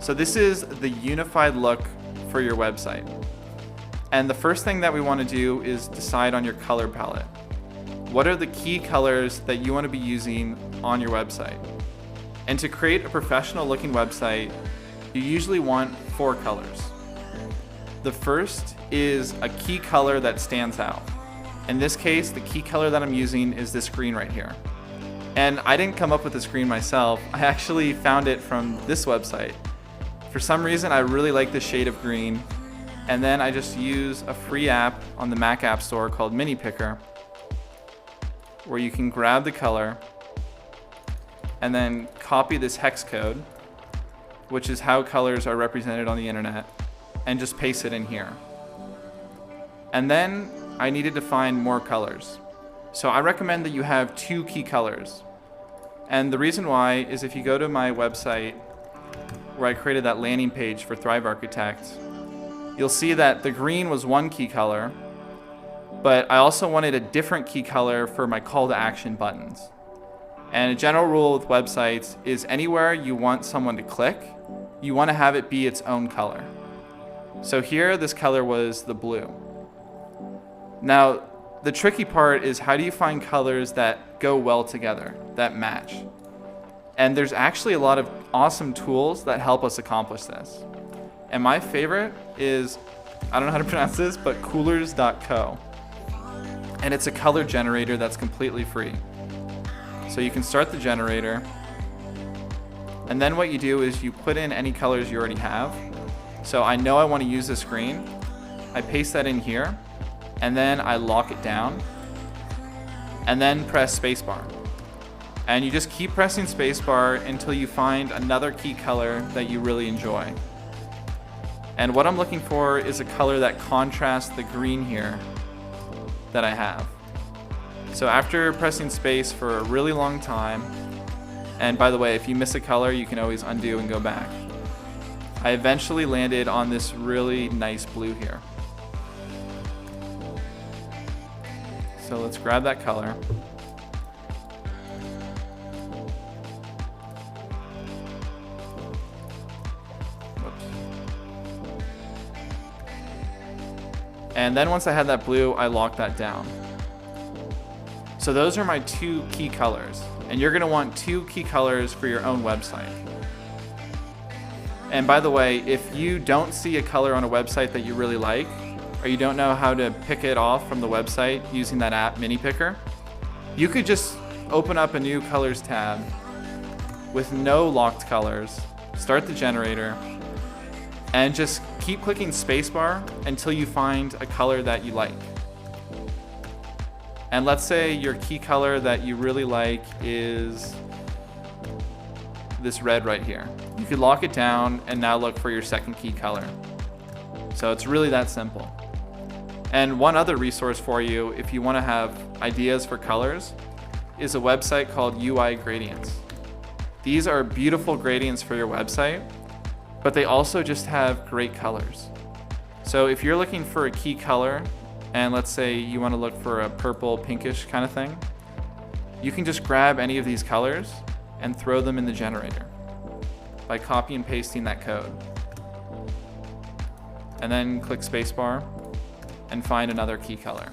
So this is the unified look for your website. And the first thing that we want to do is decide on your color palette. What are the key colors that you want to be using on your website? And to create a professional looking website, you usually want 4 colors. The first is a key color that stands out. In this case, the key color that I'm using is this green right here. And I didn't come up with this green myself. I actually found it from this website. For some reason, I really like this shade of green. And then I just use a free app on the Mac App Store called Mini Picker, where you can grab the color and then copy this hex code, which is how colors are represented on the internet, and just paste it in here. And then I needed to find more colors. So I recommend that you have 2 key colors. And the reason why is if you go to my website where I created that landing page for Thrive Architect, you'll see that the green was 1 key color, but I also wanted a different key color for my call to action buttons. And a general rule with websites is anywhere you want someone to click, you want to have it be its own color. So here, this color was the blue. Now, the tricky part is how do you find colors that go well together, that match? And there's actually a lot of awesome tools that help us accomplish this. And my favorite is, I don't know how to pronounce this, but coolers.co. And it's a color generator that's completely free. So you can start the generator, and then what you do is you put in any colors you already have. So I know I want to use this green. I paste that in here, and then I lock it down, and then press spacebar. And you just keep pressing spacebar until you find another key color that you really enjoy. And what I'm looking for is a color that contrasts the green here that I have. So after pressing space for a really long time, and by the way, if you miss a color, you can always undo and go back, I eventually landed on this really nice blue here. So let's grab that color. Whoops. And then once I had that blue, I locked that down. So those are my 2 key colors. And you're gonna want 2 key colors for your own website. And by the way, if you don't see a color on a website that you really like, or you don't know how to pick it off from the website using that app, Mini Picker, you could just open up a new colors tab with no locked colors, start the generator, and just keep clicking spacebar until you find a color that you like. And let's say your key color that you really like is this red right here. You could lock it down and now look for your second key color. So it's really that simple. And one other resource for you, if you want to have ideas for colors, is a website called UI Gradients. These are beautiful gradients for your website, but they also just have great colors. So if you're looking for a key color, and let's say you want to look for a purple pinkish kind of thing, you can just grab any of these colors and throw them in the generator by copy and pasting that code. And then click spacebar and find another key color.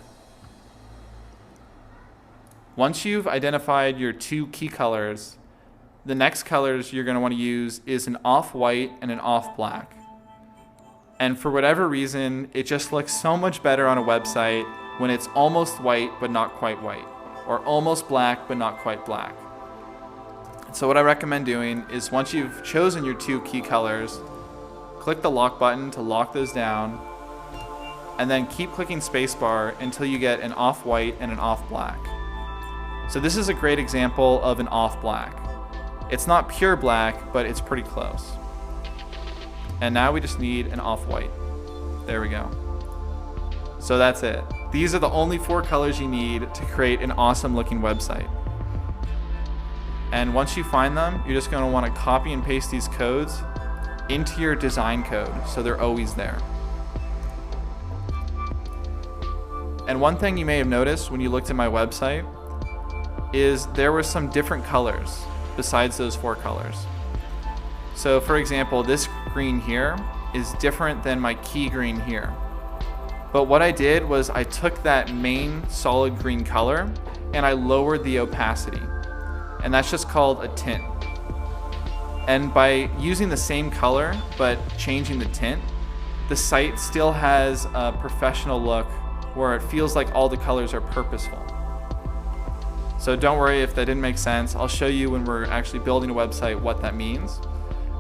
Once you've identified your 2 key colors, the next colors you're going to want to use is an off-white and an off-black. And for whatever reason, it just looks so much better on a website when it's almost white but not quite white, or almost black but not quite black. So what I recommend doing is once you've chosen your 2 key colors, click the lock button to lock those down, and then keep clicking spacebar until you get an off-white and an off-black. So this is a great example of an off-black. It's not pure black, but it's pretty close. And now we just need an off-white. There we go. So that's it. These are the only 4 colors you need to create an awesome looking website. And once you find them, you're just going to want to copy and paste these codes into your design code so they're always there. And one thing you may have noticed when you looked at my website is there were some different colors besides those 4 colors. So for example, this green here is different than my key green here. But what I did was I took that main solid green color and I lowered the opacity. And that's just called a tint. And by using the same color but changing the tint, the site still has a professional look where it feels like all the colors are purposeful. So don't worry if that didn't make sense. I'll show you when we're actually building a website what that means.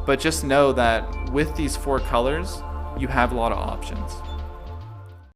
But just know that with these 4 colors, you have a lot of options.